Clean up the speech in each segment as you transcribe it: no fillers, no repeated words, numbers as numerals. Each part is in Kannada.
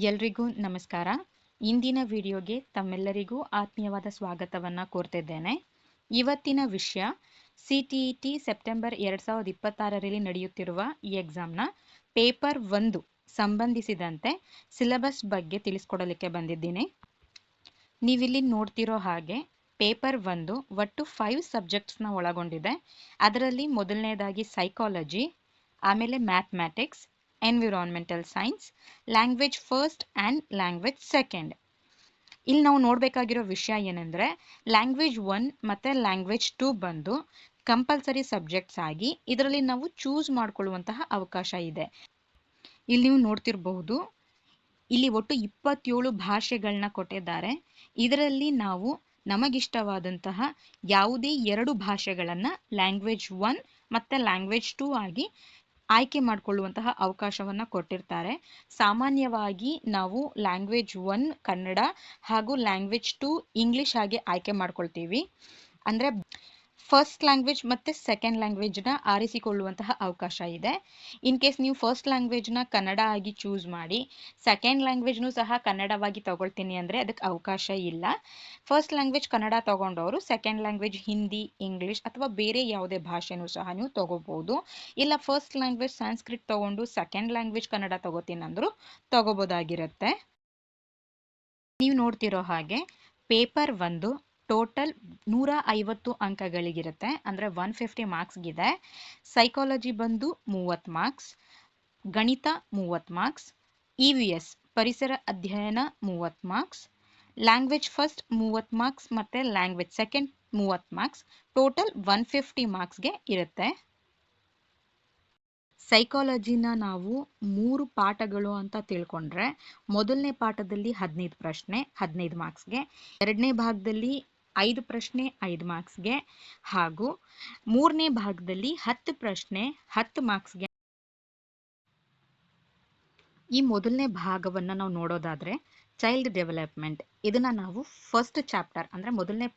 ಎಲ್ರಿಗೂ ನಮಸ್ಕಾರ. ಇಂದಿನ ವಿಡಿಯೋಗೆ ತಮ್ಮೆಲ್ಲರಿಗೂ ಆತ್ಮೀಯವಾದ ಸ್ವಾಗತವನ್ನು ಕೋರ್ತಿದ್ದೇನೆ. ಇವತ್ತಿನ ವಿಷಯ CTET ಸೆಪ್ಟೆಂಬರ್ 2026ರಲ್ಲಿ ನಡೆಯುತ್ತಿರುವ ಈ ಎಕ್ಸಾಮ್ನ ಪೇಪರ್ 1 ಸಂಬಂಧಿಸಿದಂತೆ ಸಿಲೆಬಸ್ ಬಗ್ಗೆ ತಿಳಿಸ್ಕೊಡಲಿಕ್ಕೆ ಬಂದಿದ್ದೀನಿ. ನೀವಿಲ್ಲಿ ನೋಡ್ತಿರೋ ಹಾಗೆ ಪೇಪರ್ 1 ಒಟ್ಟು 5 ಸಬ್ಜೆಕ್ಟ್ಸ್ನ ಒಳಗೊಂಡಿದೆ. ಅದರಲ್ಲಿ ಮೊದಲನೇದಾಗಿ ಸೈಕಾಲಜಿ, ಆಮೇಲೆ mathematics, environmental science, language first and language second. ಇಲ್ಲಿ ನಾವು ನೋಡಬೇಕಾಗಿರೋ ವಿಷಯ ಏನಂದರೆ ಲ್ಯಾಂಗ್ವೇಜ್ 1 ಮತ್ತು ಲ್ಯಾಂಗ್ವೇಜ್ 2 ಬಂದು ಕಂಪಲ್ಸರಿ ಸಬ್ಜೆಕ್ಟ್ಸ್ ಆಗಿ ಇದರಲ್ಲಿ ನಾವು ಚೂಸ್ ಮಾಡಿಕೊಳ್ಳುವಂತಹ ಅವಕಾಶ ಇದೆ. ಇಲ್ಲಿ ನೀವು ನೋಡ್ತಿರಬಹುದು, ಇಲ್ಲಿ ಒಟ್ಟು 27 ಭಾಷೆಗಳನ್ನ ಕೊಟ್ಟಿದ್ದಾರೆ. ಇದರಲ್ಲಿ ನಾವು ನಮಗಿಷ್ಟವಾದಂತಹ ಯಾವುದೇ 2 ಭಾಷೆಗಳನ್ನು ಲ್ಯಾಂಗ್ವೇಜ್ 1 ಮತ್ತು ಲ್ಯಾಂಗ್ವೇಜ್ 2 ಆಗಿ ಆಯ್ಕೆ ಮಾಡಿಕೊಳ್ಳುವಂತಹ ಅವಕಾಶವನ್ನು ಕೊಟ್ಟಿರ್ತಾರೆ. ಸಾಮಾನ್ಯವಾಗಿ ನಾವು ಲ್ಯಾಂಗ್ವೇಜ್ 1 ಕನ್ನಡ ಹಾಗೂ ಲ್ಯಾಂಗ್ವೇಜ್ 2 ಇಂಗ್ಲಿಷ್ ಆಗಿ ಆಯ್ಕೆ ಮಾಡ್ಕೊಳ್ತೀವಿ. ಅಂದರೆ ಫಸ್ಟ್ ಲ್ಯಾಂಗ್ವೇಜ್ ಮತ್ತು ಸೆಕೆಂಡ್ ಲ್ಯಾಂಗ್ವೇಜ್ನ ಆರಿಸಿಕೊಳ್ಳುವಂತಹ ಅವಕಾಶ ಇದೆ. ಇನ್ ಕೇಸ್ ನೀವು ಫಸ್ಟ್ ಲ್ಯಾಂಗ್ವೇಜ್ನ ಕನ್ನಡ ಆಗಿ ಚೂಸ್ ಮಾಡಿ ಸೆಕೆಂಡ್ ಲ್ಯಾಂಗ್ವೇಜ್ನೂ ಸಹ ಕನ್ನಡವಾಗಿ ತಗೊಳ್ತೀನಿ ಅಂದರೆ ಅದಕ್ಕೆ ಅವಕಾಶ ಇಲ್ಲ. ಫಸ್ಟ್ ಲ್ಯಾಂಗ್ವೇಜ್ ಕನ್ನಡ ತಗೊಂಡವರು ಸೆಕೆಂಡ್ ಲ್ಯಾಂಗ್ವೇಜ್ ಹಿಂದಿ, ಇಂಗ್ಲಿಷ್ ಅಥವಾ ಬೇರೆ ಯಾವುದೇ ಭಾಷೆನೂ ಸಹ ನೀವು ತಗೋಬಹುದು. ಇಲ್ಲ ಫಸ್ಟ್ ಲ್ಯಾಂಗ್ವೇಜ್ ಸಂಸ್ಕೃತ್ ತಗೊಂಡು ಸೆಕೆಂಡ್ ಲ್ಯಾಂಗ್ವೇಜ್ ಕನ್ನಡ ತಗೋತೀನಿ ಅಂದರೂ ತಗೋಬೋದಾಗಿರುತ್ತೆ. ನೀವು ನೋಡ್ತಿರೋ ಹಾಗೆ ಪೇಪರ್ 1 ಟೋಟಲ್ 150 ಅಂಕಗಳಿಗಿರುತ್ತೆ. ಅಂದರೆ 150 ಮಾರ್ಕ್ಸ್ಗಿದೆ. ಸೈಕಾಲಜಿ ಬಂದು 30 ಮಾರ್ಕ್ಸ್, ಗಣಿತ 30 ಮಾರ್ಕ್ಸ್, EVS ಪರಿಸರ ಅಧ್ಯಯನ 30 ಮಾರ್ಕ್ಸ್, ಲ್ಯಾಂಗ್ವೇಜ್ ಫಸ್ಟ್ 30 ಮಾರ್ಕ್ಸ್ ಮತ್ತು ಲ್ಯಾಂಗ್ವೇಜ್ ಸೆಕೆಂಡ್ 30 ಮಾರ್ಕ್ಸ್, ಟೋಟಲ್ 150 ಮಾರ್ಕ್ಸ್ಗೆ ಇರುತ್ತೆ. ಸೈಕಾಲಜಿನ ನಾವು 3 ಪಾಠಗಳು ಅಂತ ತಿಳ್ಕೊಂಡ್ರೆ ಮೊದಲನೇ ಪಾಠದಲ್ಲಿ 15 ಪ್ರಶ್ನೆ 15 ಮಾರ್ಕ್ಸ್ಗೆ, ಎರಡನೇ ಭಾಗದಲ್ಲಿ 5 ಪ್ರಶ್ನೆ 5 ಮಾರ್ಕ್ಸ್ಗೆ ಹಾಗೂ ಮೂರನೇ ಭಾಗದಲ್ಲಿ 10 ಪ್ರಶ್ನೆ 10 ಮಾರ್ಕ್ಸ್ಗೆ. ಈ ಮೊದಲನೇ ಭಾಗವನ್ನು ನಾವು ನೋಡೋದಾದರೆ ಚೈಲ್ಡ್ ಡೆವಲಪ್ಮೆಂಟ್, ಇದನ್ನು ನಾವು ಫಸ್ಟ್ ಚಾಪ್ಟರ್ ಅಂದರೆ ಮೊದಲನೇ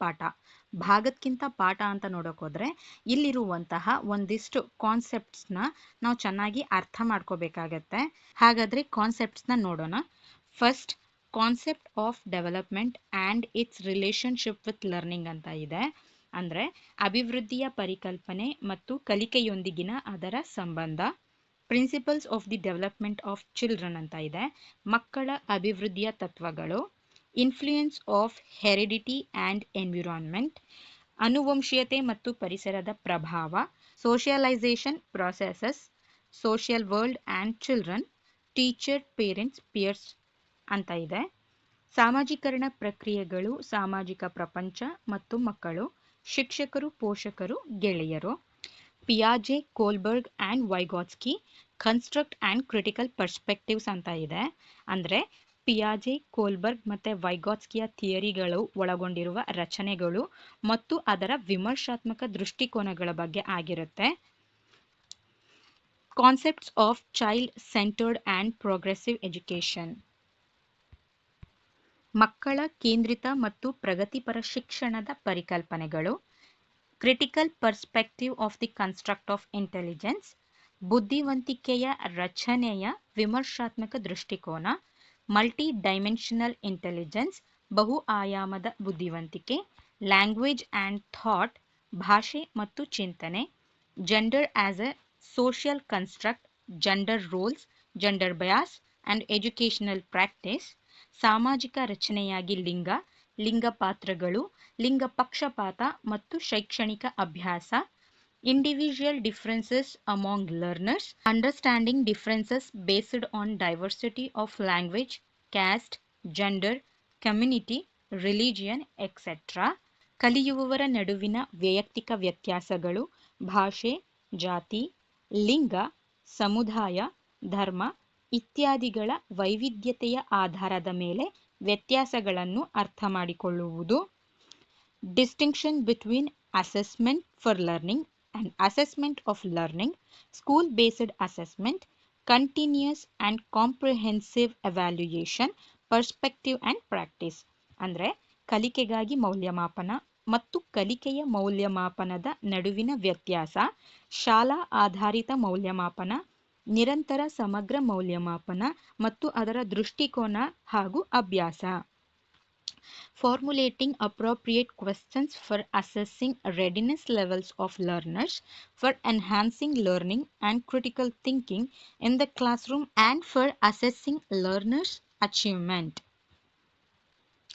ಭಾಗಕ್ಕಿಂತ ಪಾಠ ಅಂತ ನೋಡೋಕೋದ್ರೆ ಇಲ್ಲಿರುವಂತಹ ಒಂದಿಷ್ಟು ಕಾನ್ಸೆಪ್ಟ್ಸ್ನ ನಾವು ಚೆನ್ನಾಗಿ ಅರ್ಥ ಮಾಡ್ಕೋಬೇಕಾಗತ್ತೆ. ಹಾಗಾದರೆ ಕಾನ್ಸೆಪ್ಟ್ಸ್ನ ನೋಡೋಣ. First, concept of development and its relationship with learning ಅಂತ ಇದೆ. ಅಂದರೆ ಅಭಿವೃದ್ಧಿಯ ಪರಿಕಲ್ಪನೆ ಮತ್ತು ಕಲಿಕೆಯೊಂದಿಗಿನ ಅದರ ಸಂಬಂಧ. Principles of the development of children ಅಂತ ಇದೆ. ಮಕ್ಕಳ ಅಭಿವೃದ್ಧಿಯ ತತ್ವಗಳು. Influence of heredity and environment, ಅನುವಂಶೀಯತೆ ಮತ್ತು ಪರಿಸರದ ಪ್ರಭಾವ. Socialization processes, social world and children, teacher, parents, peers ಅಂತ ಇದೆ. ಸಾಮಾಜೀಕರಣ ಪ್ರಕ್ರಿಯೆಗಳು, ಸಾಮಾಜಿಕ ಪ್ರಪಂಚ ಮತ್ತು ಮಕ್ಕಳು, ಶಿಕ್ಷಕರು, ಪೋಷಕರು, ಗೆಳೆಯರು. ಪಿಯಾಜೆ, Kohlberg and Vygotsky, construct and critical perspectives ಅಂತ ಇದೆ. ಅಂದರೆ ಪಿಯಾಜೆ, ಕೋಲ್ಬರ್ಗ್ ಮತ್ತು ವೈಗಾಟ್ಸ್ಕಿಯ ಥಿಯರಿಗಳು ಒಳಗೊಂಡಿರುವ ರಚನೆಗಳು ಮತ್ತು ಅದರ ವಿಮರ್ಶಾತ್ಮಕ ದೃಷ್ಟಿಕೋನಗಳ ಬಗ್ಗೆ ಆಗಿರುತ್ತೆ. Concepts of child centered and progressive education, ಮಕ್ಕಳ ಕೇಂದ್ರಿತ ಮತ್ತು ಪ್ರಗತಿಪರ ಶಿಕ್ಷಣದ ಪರಿಕಲ್ಪನೆಗಳು. Critical perspective of the construct of intelligence, ಬುದ್ಧಿವಂತಿಕೆಯ ರಚನೆಯ ವಿಮರ್ಶಾತ್ಮಕ ದೃಷ್ಟಿಕೋನ. ಮಲ್ಟಿ ಡೈಮೆನ್ಷನಲ್ ಇಂಟೆಲಿಜೆನ್ಸ್, ಬಹು ಆಯಾಮದ ಬುದ್ಧಿವಂತಿಕೆ. ಲ್ಯಾಂಗ್ವೇಜ್ ಆ್ಯಂಡ್ ಥಾಟ್, ಭಾಷೆ ಮತ್ತು ಚಿಂತನೆ. Gender as a social construct, gender roles, gender bias and educational practice. ಸಾಮಾಜಿಕ ರಚನೆಯಾಗಿ ಲಿಂಗ, ಲಿಂಗ ಪಾತ್ರಗಳು, ಲಿಂಗ ಪಕ್ಷಪಾತ ಮತ್ತು ಶೈಕ್ಷಣಿಕ ಅಭ್ಯಾಸ. Individual differences among learners, understanding differences based on diversity of language, caste, gender, community, religion etcetera. ಕಲಿಯುವವರ ನಡುವಿನ ವೈಯಕ್ತಿಕ ವ್ಯತ್ಯಾಸಗಳು, ಭಾಷೆ, ಜಾತಿ, ಲಿಂಗ, ಸಮುದಾಯ, ಧರ್ಮ ಇತ್ಯಾದಿಗಳ ವೈವಿಧ್ಯತೆಯ ಆಧಾರದ ಮೇಲೆ ವ್ಯತ್ಯಾಸಗಳನ್ನು ಅರ್ಥ ಮಾಡಿಕೊಳ್ಳುವುದು. Distinction between assessment for learning and assessment of learning, school based assessment, continuous and comprehensive evaluation, perspective and practice. ಅಂದರೆ ಕಲಿಕೆಗಾಗಿ ಮೌಲ್ಯಮಾಪನ ಮತ್ತು ಕಲಿಕೆಯ ಮೌಲ್ಯಮಾಪನದ ನಡುವಿನ ವ್ಯತ್ಯಾಸ, ಶಾಲಾ ಆಧಾರಿತ ಮೌಲ್ಯಮಾಪನ, ನಿರಂತರ ಸಮಗ್ರ ಮೌಲ್ಯಮಾಪನ ಮತ್ತು ಅದರ ದೃಷ್ಟಿಕೋನ ಹಾಗೂ ಅಭ್ಯಾಸ. Formulating appropriate questions for assessing readiness levels of learners, for enhancing learning and critical thinking in the classroom, and for assessing learners' achievement.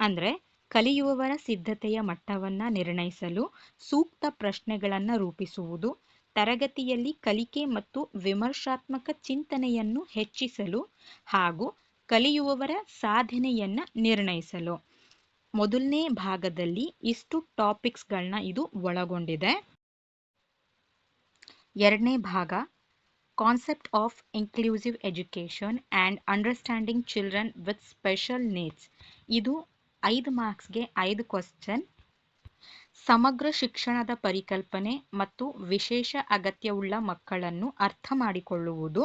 ಅಂದರೆ ಕಲಿಯುವವರ ಸಿದ್ಧತೆಯ ಮಟ್ಟವನ್ನು ನಿರ್ಣಯಿಸಲು ಸೂಕ್ತ ಪ್ರಶ್ನೆಗಳನ್ನು ರೂಪಿಸುವುದು, ತರಗತಿಯಲ್ಲಿ ಕಲಿಕೆ ಮತ್ತು ವಿಮರ್ಶಾತ್ಮಕ ಚಿಂತನೆಯನ್ನು ಹೆಚ್ಚಿಸಲು ಹಾಗೂ ಕಲಿಯುವವರ ಸಾಧನೆಯನ್ನು ನಿರ್ಣಯಿಸಲು. ಮೊದಲನೇ ಭಾಗದಲ್ಲಿ ಇಷ್ಟು ಟಾಪಿಕ್ಸ್ಗಳನ್ನ ಇದು ಒಳಗೊಂಡಿದೆ. ಎರಡನೇ ಭಾಗ concept of inclusive education and understanding children with special needs. ಇದು 5 ಮಾರ್ಕ್ಸ್ಗೆ 5 ಕ್ವಶನ್. ಸಮಗ್ರ ಶಿಕ್ಷಣದ ಪರಿಕಲ್ಪನೆ ಮತ್ತು ವಿಶೇಷ ಅಗತ್ಯವುಳ್ಳ ಮಕ್ಕಳನ್ನು ಅರ್ಥ ಮಾಡಿಕೊಳ್ಳುವುದು.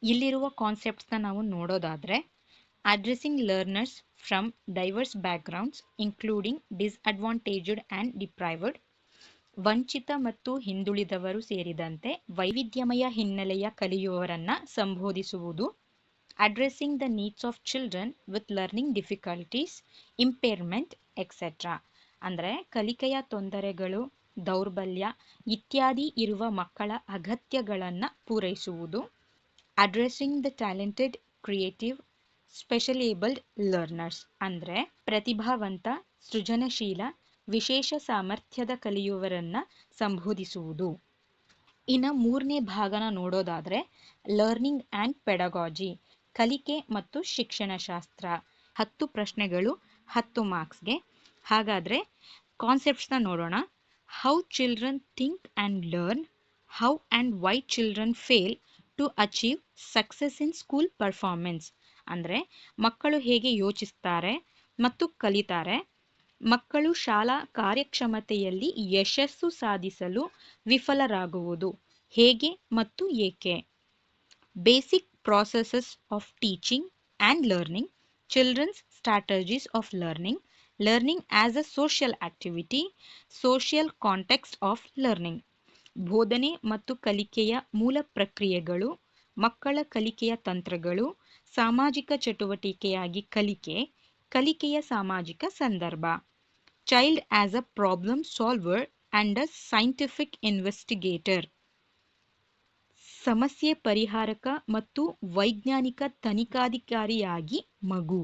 ಇಲ್ಲಿರುವ ಕಾನ್ಸೆಪ್ಟ್ಸ್ನ ನಾವು ನೋಡೋದಾದರೆ, addressing learners from diverse backgrounds including disadvantaged and deprived, ವಂಚಿತ ಮತ್ತು ಹಿಂದುಳಿದವರು ಸೇರಿದಂತೆ ವೈವಿಧ್ಯಮಯ ಹಿನ್ನೆಲೆಯ ಕಲಿಯುವವರನ್ನು ಸಂಬೋಧಿಸುವುದು. Addressing the needs of children with learning difficulties, impairment etcetera. ಅಂದರೆ ಕಲಿಕೆಯ ತೊಂದರೆಗಳು, ದೌರ್ಬಲ್ಯ ಇತ್ಯಾದಿ ಇರುವ ಮಕ್ಕಳ ಅಗತ್ಯಗಳನ್ನು ಪೂರೈಸುವುದು. Addressing the talented, creative, special abled learners. ಅಂದರೆ ಪ್ರತಿಭಾವಂತ, ಸೃಜನಶೀಲ, ವಿಶೇಷ ಸಾಮರ್ಥ್ಯದ ಕಲಿಯುವವರನ್ನು ಸಂಬೋಧಿಸುವುದು. ಇನ್ನು ಮೂರನೇ ಭಾಗನ ನೋಡೋದಾದರೆ, ಲರ್ನಿಂಗ್ ಆ್ಯಂಡ್ ಪೆಡಗಾಜಿ, ಕಲಿಕೆ ಮತ್ತು ಶಿಕ್ಷಣಶಾಸ್ತ್ರ. 10 ಪ್ರಶ್ನೆಗಳು, 10 ಮಾರ್ಕ್ಸ್ಗೆ. ಹಾಗಾದರೆ ಕಾನ್ಸೆಪ್ಟ್ಸ್ನ ನೋಡೋಣ. How children think and learn, how and why children fail to achieve success in school performance. ಅಂದರೆ ಮಕ್ಕಳು ಹೇಗೆ ಯೋಚಿಸ್ತಾರೆ ಮತ್ತು ಕಲಿತಾರೆ, ಮಕ್ಕಳು ಶಾಲಾ ಕಾರ್ಯಕ್ಷಮತೆಯಲ್ಲಿ ಯಶಸ್ಸು ಸಾಧಿಸಲು ವಿಫಲರಾಗುವುದು ಹೇಗೆ ಮತ್ತು ಏಕೆ. Basic processes of teaching and learning, children's strategies of learning, learning as a social activity, social context of learning. ಬೋಧನೆ ಮತ್ತು ಕಲಿಕೆಯ ಮೂಲ ಪ್ರಕ್ರಿಯೆಗಳು, ಮಕ್ಕಳ ಕಲಿಕೆಯ ತಂತ್ರಗಳು, ಸಾಮಾಜಿಕ ಚಟುವಟಿಕೆಯಾಗಿ ಕಲಿಕೆ, ಕಲಿಕೆಯ ಸಾಮಾಜಿಕ ಸಂದರ್ಭ. Child as a problem solver and a scientific investigator. ಸಮಸ್ಯೆ ಪರಿಹಾರಕ ಮತ್ತು ವೈಜ್ಞಾನಿಕ ತನಿಖಾಧಿಕಾರಿಯಾಗಿ ಮಗು.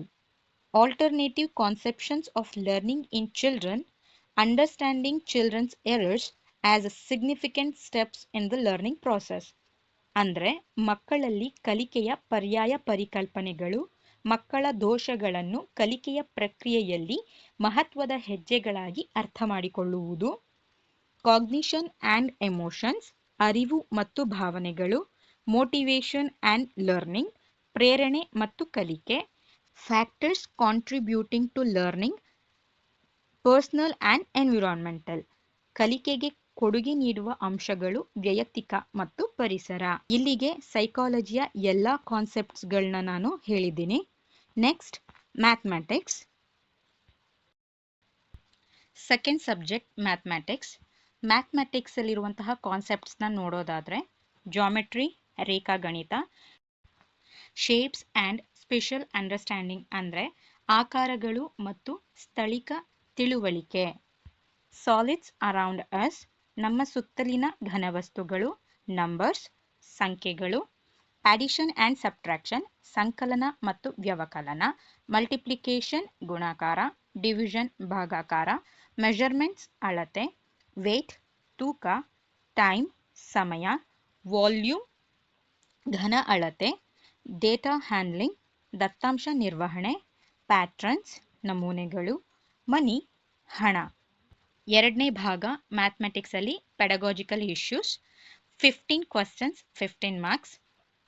Alternative conceptions of learning in children, understanding children's errors as a significant steps in the learning process. ಅಂದರೆ ಮಕ್ಕಳಲ್ಲಿ ಕಲಿಕೆಯ ಪರ್ಯಾಯ ಪರಿಕಲ್ಪನೆಗಳು, ಮಕ್ಕಳ ದೋಷಗಳನ್ನು ಕಲಿಕೆಯ ಪ್ರಕ್ರಿಯೆಯಲ್ಲಿ ಮಹತ್ವದ ಹೆಜ್ಜೆಗಳಾಗಿ ಅರ್ಥ ಮಾಡಿಕೊಳ್ಳುವುದು. ಕಾಗ್ನಿಷನ್ ಆ್ಯಂಡ್ ಎಮೋಷನ್ಸ್, ಅರಿವು ಮತ್ತು ಭಾವನೆಗಳು. ಮೋಟಿವೇಶನ್ ಆ್ಯಂಡ್ ಲರ್ನಿಂಗ್, ಪ್ರೇರಣೆ ಮತ್ತು ಕಲಿಕೆ. Factors contributing to learning, personal and environmental. ಕಲಿಕೆಗೆ ಕೊಡುಗೆ ನೀಡುವ ಅಂಶಗಳು ವೈಯಕ್ತಿಕ ಮತ್ತು ಪರಿಸರ. ಇಲ್ಲಿಗೆ ಸೈಕಾಲಜಿಯ ಎಲ್ಲ ಕಾನ್ಸೆಪ್ಟ್ಸ್ಗಳನ್ನ ನಾನು ಹೇಳಿದ್ದೀನಿ. Next mathematics. Second subject mathematics. ಮ್ಯಾಥಮೆಟಿಕ್ಸಲ್ಲಿರುವಂತಹ ಕಾನ್ಸೆಪ್ಟ್ಸ್ನ ನೋಡೋದಾದರೆ, ಜಾಮೆಟ್ರಿ ರೇಖಾಗಣಿತ, ಶೇಪ್ಸ್ ಆ್ಯಂಡ್ ಸ್ಪೆಷಲ್ ಅಂಡರ್ಸ್ಟ್ಯಾಂಡಿಂಗ್ ಅಂದರೆ ಆಕಾರಗಳು ಮತ್ತು ಸ್ಥಳಿಕ ತಿಳುವಳಿಕೆ. ಸಾಲಿಡ್ಸ್ ಅರೌಂಡ್ ಅಸ್ ನಮ್ಮ ಸುತ್ತಲಿನ ಘನವಸ್ತುಗಳು, ನಂಬರ್ಸ್ ಸಂಖ್ಯೆಗಳು. ಅಡಿಷನ್ ಆ್ಯಂಡ್ ಸಬ್ಟ್ರಾಕ್ಷನ್ ಸಂಕಲನ ಮತ್ತು ವ್ಯವಕಲನ. ಮಲ್ಟಿಪ್ಲಿಕೇಶನ್ ಗುಣಾಕಾರ, ಡಿವಿಷನ್ ಭಾಗಾಕಾರ. ಮೆಜರ್ಮೆಂಟ್ಸ್ ಅಳತೆ. ವೇಟ್ ತೂಕ. ಟೈಮ್ ಸಮಯ. ವಾಲ್ಯೂಮ್ ಘನ ಅಳತೆ. ಡೇಟಾ ಹ್ಯಾಂಡ್ಲಿಂಗ್ ದತ್ತಾಂಶ ನಿರ್ವಹಣೆ. ಪ್ಯಾಟ್ರನ್ಸ್ ನಮೂನೆಗಳು. ಮನಿ ಹಣ. ಎರಡನೇ ಭಾಗ ಮ್ಯಾಥಮೆಟಿಕ್ಸಲ್ಲಿ ಪೆಡಗಾಜಿಕಲ್ ಇಶ್ಯೂಸ್. 15 questions, 15 marks.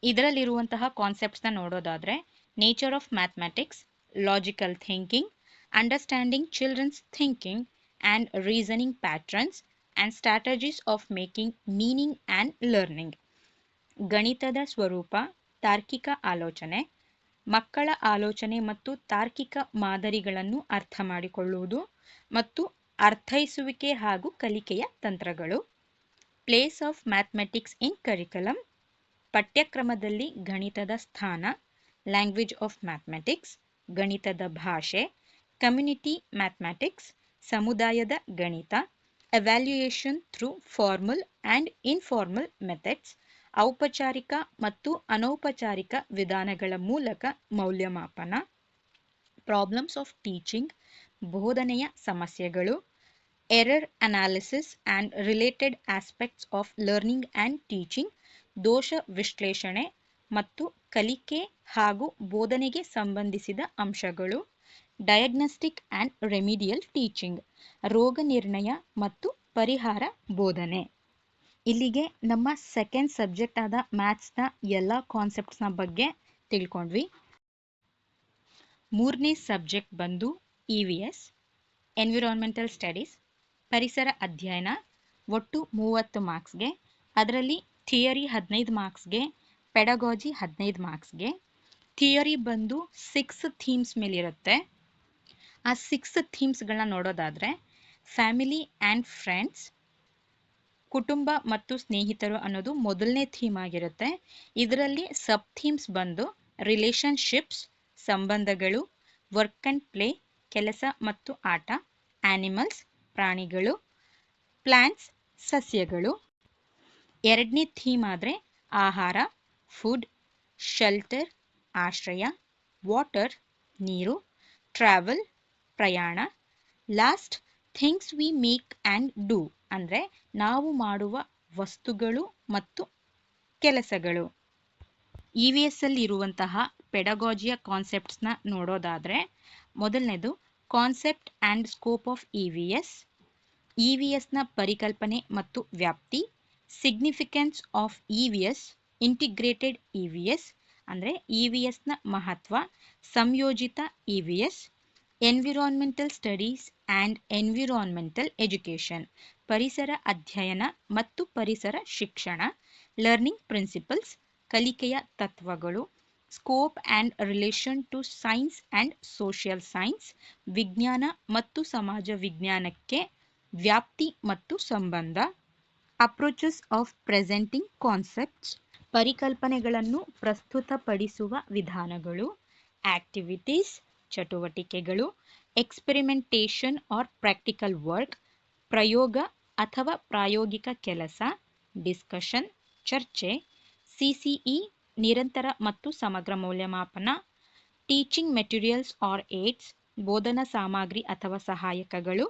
ಇದರಲ್ಲಿರುವಂತಹ ಕಾನ್ಸೆಪ್ಟ್ಸ್ನ ನೋಡೋದಾದರೆ, nature of mathematics, logical thinking, understanding children's thinking and reasoning patterns and strategies of making meaning and learning. ಗಣಿತದ ಸ್ವರೂಪ, ತಾರ್ಕಿಕ ಆಲೋಚನೆ. ಮಕ್ಕಳ ಆಲೋಚನೆ ಮತ್ತು ತಾರ್ಕಿಕ ಮಾದರಿಗಳನ್ನು ಅರ್ಥ ಮಾಡಿಕೊಳ್ಳುವುದು ಮತ್ತು ಅರ್ಥೈಸುವಿಕೆ ಹಾಗೂ ಕಲಿಕೆಯ ತಂತ್ರಗಳು. Place of mathematics in curriculum. ಪಠ್ಯಕ್ರಮದಲ್ಲಿ ಗಣಿತದ ಸ್ಥಾನ, ಲ್ಯಾಂಗ್ವೇಜ್ ಆಫ್ ಮ್ಯಾಥಮೆಟಿಕ್ಸ್, ಗಣಿತದ ಭಾಷೆ, ಕಮ್ಯುನಿಟಿ ಮ್ಯಾಥಮೆಟಿಕ್ಸ್, ಸಮುದಾಯದ ಗಣಿತ, evaluation through formal and informal methods, ಔಪಚಾರಿಕ ಮತ್ತು ಅನೌಪಚಾರಿಕ ವಿಧಾನಗಳ ಮೂಲಕ ಮೌಲ್ಯಮಾಪನ, ಪ್ರಾಬ್ಲಮ್ಸ್ ಆಫ್ ಟೀಚಿಂಗ್, ಬೋಧನೆಯ ಸಮಸ್ಯೆಗಳು, error analysis and related aspects of learning and teaching, ದೋಷ ವಿಶ್ಲೇಷಣೆ ಮತ್ತು ಕಲಿಕೆ ಹಾಗೂ ಬೋಧನೆಗೆ ಸಂಬಂಧಿಸಿದ ಅಂಶಗಳು, ಡಯಾಗ್ನೋಸ್ಟಿಕ್ ಆ್ಯಂಡ್ ರೆಮಿಡಿಯಲ್ ಟೀಚಿಂಗ್, ರೋಗ ನಿರ್ಣಯ ಮತ್ತು ಪರಿಹಾರ ಬೋಧನೆ. ಇಲ್ಲಿಗೆ ನಮ್ಮ ಸೆಕೆಂಡ್ ಸಬ್ಜೆಕ್ಟ್ ಆದ ಮ್ಯಾಥ್ಸ್ನ ಎಲ್ಲ ಕಾನ್ಸೆಪ್ಟ್ಸ್ನ ಬಗ್ಗೆ ತಿಳ್ಕೊಂಡ್ವಿ. ಮೂರನೇ ಸಬ್ಜೆಕ್ಟ್ ಬಂದು EVS, ಎನ್ವಿರಾನ್ಮೆಂಟಲ್ ಸ್ಟಡೀಸ್, ಪರಿಸರ ಅಧ್ಯಯನ. ಒಟ್ಟು 30 ಮಾರ್ಕ್ಸ್ಗೆ. ಅದರಲ್ಲಿ ಥಿಯರಿ 15 ಮಾರ್ಕ್ಸ್ಗೆ, ಪೆಡಗಾಜಿ 15 ಮಾರ್ಕ್ಸ್ಗೆ. ಥಿಯರಿ ಬಂದು 6 ಥೀಮ್ಸ್ ಮೇಲಿರುತ್ತೆ. ಆ 6 ಥೀಮ್ಸ್ಗಳನ್ನ ನೋಡೋದಾದರೆ ಫ್ಯಾಮಿಲಿ ಆ್ಯಂಡ್ ಫ್ರೆಂಡ್ಸ್, ಕುಟುಂಬ ಮತ್ತು ಸ್ನೇಹಿತರು ಅನ್ನೋದು ಮೊದಲನೇ ಥೀಮ್ ಆಗಿರುತ್ತೆ. ಇದರಲ್ಲಿ ಸಬ್ ಥೀಮ್ಸ್ ಬಂದು ರಿಲೇಷನ್ಶಿಪ್ಸ್, ಸಂಬಂಧಗಳು, ವರ್ಕ್ ಆ್ಯಂಡ್ ಪ್ಲೇ, ಕೆಲಸ ಮತ್ತು ಆಟ, ಆನಿಮಲ್ಸ್, ಪ್ರಾಣಿಗಳು, ಪ್ಲಾಂಟ್ಸ್, ಸಸ್ಯಗಳು. ಎರಡನೇ ಥೀಮ್ ಆದರೆ ಆಹಾರ, ಫುಡ್, ಶೆಲ್ಟರ್, ಆಶ್ರಯ, ವಾಟರ್, ನೀರು, ಟ್ರಾವೆಲ್, ಪ್ರಯಾಣ. Last things we make and do ಅಂದರೆ ನಾವು ಮಾಡುವ ವಸ್ತುಗಳು ಮತ್ತು ಕೆಲಸಗಳು. EVS ಅಲ್ಲಿ ಇರುವಂತಹ ಪೆಡಗಾಜಿಯ ಕಾನ್ಸೆಪ್ಟ್ಸ್ನ ನೋಡೋದಾದರೆ ಮೊದಲನೇದು concept and scope of EVS, EVSನ ಪರಿಕಲ್ಪನೆ ಮತ್ತು ವ್ಯಾಪ್ತಿ, significance of EVS, integrated EVS ಅಂದರೆ EVSನ ಮಹತ್ವ, ಸಂಯೋಜಿತ EVS, environmental studies and environmental education, ಪರಿಸರ ಅಧ್ಯಯನ ಮತ್ತು ಪರಿಸರ ಶಿಕ್ಷಣ, ಲರ್ನಿಂಗ್ ಪ್ರಿನ್ಸಿಪಲ್ಸ್, ಕಲಿಕೆಯ ತತ್ವಗಳು, scope and relation to science and social science, ವಿಜ್ಞಾನ ಮತ್ತು ಸಮಾಜ ವಿಜ್ಞಾನಕ್ಕೆ ವ್ಯಾಪ್ತಿ ಮತ್ತು ಸಂಬಂಧ, ಅಪ್ರೋಚಸ್ ಆಫ್ ಪ್ರೆಸೆಂಟಿಂಗ್ ಕಾನ್ಸೆಪ್ಟ್ಸ್, ಪರಿಕಲ್ಪನೆಗಳನ್ನು ಪ್ರಸ್ತುತಪಡಿಸುವ ವಿಧಾನಗಳು, ಆಕ್ಟಿವಿಟೀಸ್, ಚಟುವಟಿಕೆಗಳು, ಎಕ್ಸ್ಪೆರಿಮೆಂಟೇಷನ್ ಆರ್ ಪ್ರಾಕ್ಟಿಕಲ್ ವರ್ಕ್, ಪ್ರಯೋಗ ಅಥವಾ ಪ್ರಾಯೋಗಿಕ ಕೆಲಸ, ಡಿಸ್ಕಷನ್, ಚರ್ಚೆ, CCE, ನಿರಂತರ ಮತ್ತು ಸಮಗ್ರ ಮೌಲ್ಯಮಾಪನ, ಟೀಚಿಂಗ್ ಮೆಟೀರಿಯಲ್ಸ್ ಆರ್ ಏಡ್ಸ್, ಬೋಧನಾ ಸಾಮಗ್ರಿ ಅಥವಾ ಸಹಾಯಕಗಳು,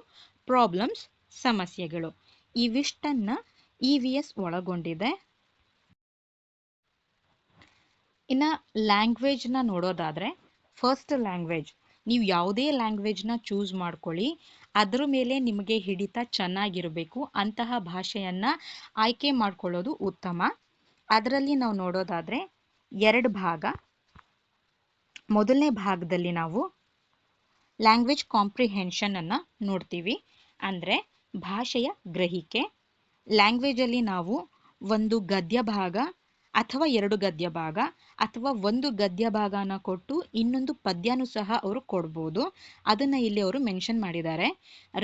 ಪ್ರಾಬ್ಲಮ್ಸ್, ಸಮಸ್ಯೆಗಳು. ಇವಿಷ್ಟನ್ನ EVS ಒಳಗೊಂಡಿದೆ. ಇನ್ನು ಲ್ಯಾಂಗ್ವೇಜ್ನ ನೋಡೋದಾದರೆ ಫಸ್ಟ್ ಲ್ಯಾಂಗ್ವೇಜ್, ನೀವು ಯಾವುದೇ ಲ್ಯಾಂಗ್ವೇಜ್ನ ಚೂಸ್ ಮಾಡ್ಕೊಳ್ಳಿ, ಅದರ ಮೇಲೆ ನಿಮಗೆ ಹಿಡಿತ ಚೆನ್ನಾಗಿರಬೇಕು, ಅಂತಹ ಭಾಷೆಯನ್ನು ಆಯ್ಕೆ ಮಾಡ್ಕೊಳ್ಳೋದು ಉತ್ತಮ. ಅದರಲ್ಲಿ ನಾವು ನೋಡೋದಾದರೆ 2 ಭಾಗ. ಮೊದಲನೇ ಭಾಗದಲ್ಲಿ ನಾವು ಲ್ಯಾಂಗ್ವೇಜ್ ಕಾಂಪ್ರಿಹೆನ್ಷನನ್ನು ನೋಡ್ತೀವಿ, ಅಂದರೆ ಭಾಷೆಯ ಗ್ರಹಿಕೆ. ಲ್ಯಾಂಗ್ವೇಜಲ್ಲಿ ನಾವು ಒಂದು ಗದ್ಯ ಭಾಗ ಅಥವಾ 2 ಗದ್ಯ ಭಾಗ ಅಥವಾ ಒಂದು ಗದ್ಯ ಭಾಗನ ಕೊಟ್ಟು ಇನ್ನೊಂದು ಪದ್ಯನೂ ಸಹ ಅವರು ಕೊಡ್ಬೋದು. ಅದನ್ನು ಇಲ್ಲಿ ಅವರು ಮೆನ್ಷನ್ ಮಾಡಿದ್ದಾರೆ.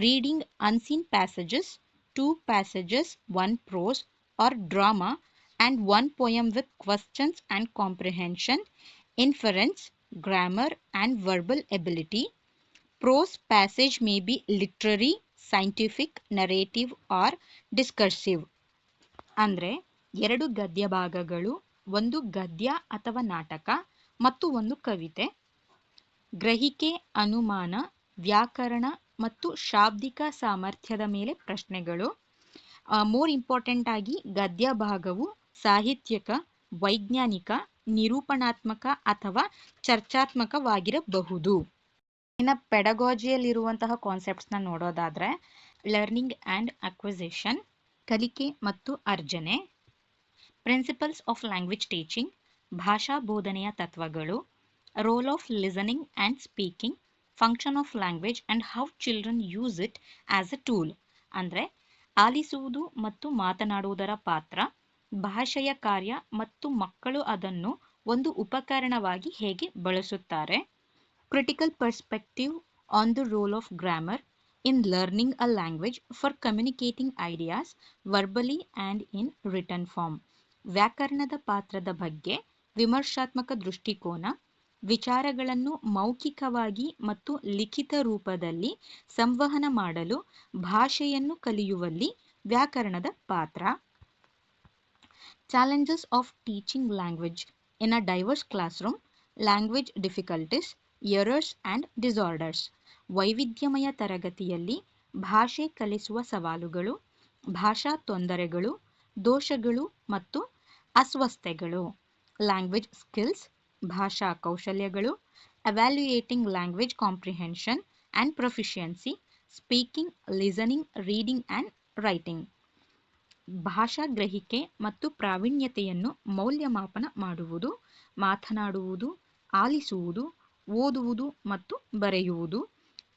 Reading unseen passages, 2 passages, 1 prose or drama and 1 poem with questions and comprehension, inference, grammar and verbal ability. Prose passage may be literary, scientific, narrative or discursive. ಅಂದರೆ 2 ಗದ್ಯ ಭಾಗಗಳು, ಒಂದು ಗದ್ಯ ಅಥವಾ ನಾಟಕ ಮತ್ತು ಒಂದು ಕವಿತೆ. ಗ್ರಹಿಕೆ, ಅನುಮಾನ, ವ್ಯಾಕರಣ ಮತ್ತು ಶಾಬ್ದಿಕ ಸಾಮರ್ಥ್ಯದ ಮೇಲೆ ಪ್ರಶ್ನೆಗಳು. ಮೋರ್ ಇಂಪಾರ್ಟೆಂಟ್ ಆಗಿ ಗದ್ಯ ಭಾಗವು ಸಾಹಿತ್ಯಿಕ, ವೈಜ್ಞಾನಿಕ, ನಿರೂಪಣಾತ್ಮಕ ಅಥವಾ ಚರ್ಚಾತ್ಮಕವಾಗಿರಬಹುದು. ಇನ್ನು ಪೆಡಗಾಜಿಯಲ್ಲಿರುವಂತಹ ಕಾನ್ಸೆಪ್ಟ್ಸ್ನ ನೋಡೋದಾದರೆ ಲರ್ನಿಂಗ್ ಆ್ಯಂಡ್ ಅಕ್ವಿಸಿಷನ್, ಕಲಿಕೆ ಮತ್ತು ಅರ್ಜನೆ, ಪ್ರಿನ್ಸಿಪಲ್ಸ್ ಆಫ್ ಲ್ಯಾಂಗ್ವೇಜ್ ಟೀಚಿಂಗ್, ಭಾಷಾ ಬೋಧನೆಯ ತತ್ವಗಳು, role of listening and speaking, function of language and how children use it as a tool, ಅಂದರೆ ಆಲಿಸುವುದು ಮತ್ತು ಮಾತನಾಡುವುದರ ಪಾತ್ರ, ಭಾಷೆಯ ಕಾರ್ಯ ಮತ್ತು ಮಕ್ಕಳು ಅದನ್ನು ಒಂದು ಉಪಕರಣವಾಗಿ ಹೇಗೆ ಬಳಸುತ್ತಾರೆ. Critical perspective on the role of grammar in learning a language for communicating ideas verbally and in written form. ವ್ಯಾಕರಣದ ಪಾತ್ರದ ಬಗ್ಗೆ ವಿಮರ್ಶಾತ್ಮಕ ದೃಷ್ಟಿಕೋನ, ವಿಚಾರಗಳನ್ನು ಮೌಖಿಕವಾಗಿ ಮತ್ತು ಲಿಖಿತ ರೂಪದಲ್ಲಿ ಸಂವಹನ ಮಾಡಲು ಭಾಷೆಯನ್ನು ಕಲಿಯುವಲ್ಲಿ ವ್ಯಾಕರಣದ ಪಾತ್ರ. Challenges of teaching language in a diverse classroom, language difficulties, errors and disorders. ವೈವಿಧ್ಯಮಯ ತರಗತಿಯಲ್ಲಿ ಭಾಷೆ ಕಲಿಸುವ ಸವಾಲುಗಳು, ಭಾಷಾ ತೊಂದರೆಗಳು, ದೋಷಗಳು ಮತ್ತು ಅಸ್ವಸ್ಥತೆಗಳು. ಲ್ಯಾಂಗ್ವೇಜ್ ಸ್ಕಿಲ್ಸ್, ಭಾಷಾ ಕೌಶಲ್ಯಗಳು, evaluating language comprehension and proficiency, speaking, listening, reading and writing. ಭಾಷಾ ಗ್ರಹಿಕೆ ಮತ್ತು ಪ್ರಾವೀಣ್ಯತೆಯನ್ನು ಮೌಲ್ಯಮಾಪನ ಮಾಡುವುದು, ಮಾತನಾಡುವುದು, ಆಲಿಸುವುದು, ಓದುವುದು ಮತ್ತು ಬರೆಯುವುದು.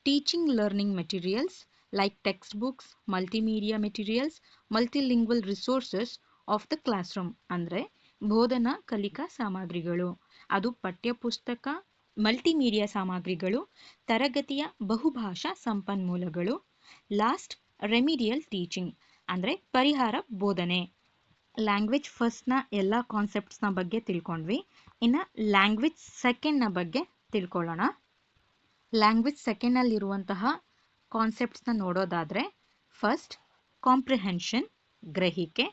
Teaching learning materials like text books, multimedia materials, multilingual resources of the classroom ಅಂದರೆ ಬೋಧನಾ ಕಲಿಕಾ ಸಾಮಗ್ರಿಗಳು. ಅದು ಪಠ್ಯಪುಸ್ತಕ, ಮಲ್ಟಿಮೀಡಿಯಾ ಸಾಮಗ್ರಿಗಳು, ತರಗತಿಯ ಬಹುಭಾಷಾ ಸಂಪನ್ಮೂಲಗಳು. ಲಾಸ್ಟ್, ರೆಮಿಡಿಯಲ್ ಟೀಚಿಂಗ್ ಅಂದರೆ ಪರಿಹಾರ ಬೋಧನೆ. ಲ್ಯಾಂಗ್ವೇಜ್ ಫಸ್ಟ್ನ ಎಲ್ಲ ಕಾನ್ಸೆಪ್ಟ್ಸ್ನ ಬಗ್ಗೆ ತಿಳ್ಕೊಂಡ್ವಿ. ಇನ್ನು ಲ್ಯಾಂಗ್ವೇಜ್ ಸೆಕೆಂಡ್ನ ಬಗ್ಗೆ ತಿಳ್ಕೊಳ್ಳೋಣ. ಲ್ಯಾಂಗ್ವೇಜ್ ಸೆಕೆಂಡ್ನಲ್ಲಿರುವಂತಹ ಕಾನ್ಸೆಪ್ಟ್ಸ್ನ ನೋಡೋದಾದರೆ, ಫಸ್ಟ್ ಕಾಂಪ್ರಿಹೆನ್ಷನ್, ಗ್ರಹಿಕೆ.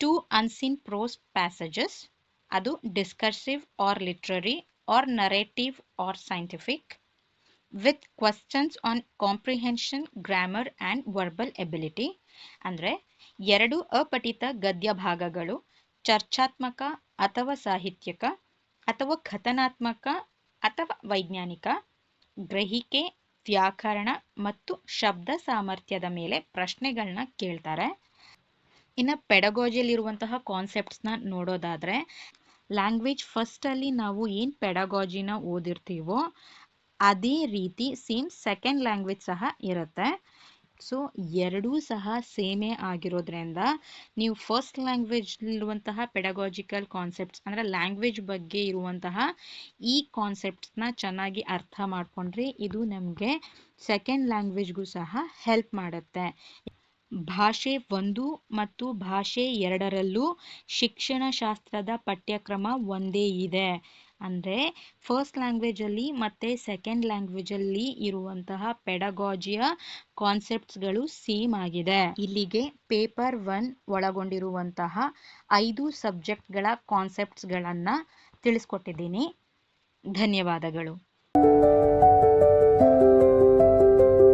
2 unseen prose passages, ಅದು discursive or literary or narrative or scientific, with questions on comprehension, grammar and verbal ability. ಅಂದರೆ 2 ಅಪಠಿತ ಗದ್ಯ ಭಾಗಗಳು, ಚರ್ಚಾತ್ಮಕ ಅಥವಾ ಸಾಹಿತ್ಯಿಕ ಅಥವಾ ಕಥನಾತ್ಮಕ ಅಥವಾ ವೈಜ್ಞಾನಿಕ. ಗ್ರಹಿಕೆ, ವ್ಯಾಕರಣ ಮತ್ತು ಶಬ್ದ ಸಾಮರ್ಥ್ಯದ ಮೇಲೆ ಪ್ರಶ್ನೆಗಳನ್ನ ಕೇಳ್ತಾರೆ. ಇನ್ನು ಪೆಡಗಾಜಿಯಲ್ಲಿರುವಂತಹ ಕಾನ್ಸೆಪ್ಟ್ಸ್ನ ನೋಡೋದಾದರೆ, ಲ್ಯಾಂಗ್ವೇಜ್ ಫಸ್ಟಲ್ಲಿ ನಾವು ಏನು ಪೆಡಗಾಜಿನ ಓದಿರ್ತೀವೋ ಅದೇ ರೀತಿ ಸೇಮ್ ಸೆಕೆಂಡ್ ಲ್ಯಾಂಗ್ವೇಜ್ ಸಹ ಇರುತ್ತೆ. ಸೊ ಎರಡೂ ಸಹ ಸೇಮೇ ಆಗಿರೋದ್ರಿಂದ ನೀವು ಫಸ್ಟ್ ಲ್ಯಾಂಗ್ವೇಜಲ್ಲಿರುವಂತಹ ಪೆಡಗಾಜಿಕಲ್ ಕಾನ್ಸೆಪ್ಟ್ಸ್ ಅಂದರೆ ಲ್ಯಾಂಗ್ವೇಜ್ ಬಗ್ಗೆ ಇರುವಂತಹ ಈ ಕಾನ್ಸೆಪ್ಟ್ಸ್ನ ಚೆನ್ನಾಗಿ ಅರ್ಥ ಮಾಡಿಕೊಂಡ್ರೆ ಇದು ನಮಗೆ ಸೆಕೆಂಡ್ ಲ್ಯಾಂಗ್ವೇಜ್ಗೂ ಸಹ ಹೆಲ್ಪ್ ಮಾಡುತ್ತೆ. ಭಾಷೆ 1 ಮತ್ತು ಭಾಷೆ 2ರಲ್ಲೂ ಶಿಕ್ಷಣಶಾಸ್ತ್ರದ ಪಠ್ಯಕ್ರಮ ಒಂದೇ ಇದೆ. ಅಂದರೆ ಫಸ್ಟ್ ಲ್ಯಾಂಗ್ವೇಜಲ್ಲಿ ಮತ್ತು ಸೆಕೆಂಡ್ ಲ್ಯಾಂಗ್ವೇಜಲ್ಲಿ ಇರುವಂತಹ ಪೆಡಗಾಜಿಯ ಕಾನ್ಸೆಪ್ಟ್ಸ್ಗಳು ಸೇಮ್ ಆಗಿದೆ. ಇಲ್ಲಿಗೆ ಪೇಪರ್ 1 ಒಳಗೊಂಡಿರುವಂತಹ 5 ಸಬ್ಜೆಕ್ಟ್ಗಳ ಕಾನ್ಸೆಪ್ಟ್ಸ್ಗಳನ್ನು ತಿಳಿಸ್ಕೊಟ್ಟಿದ್ದೀನಿ. ಧನ್ಯವಾದಗಳು.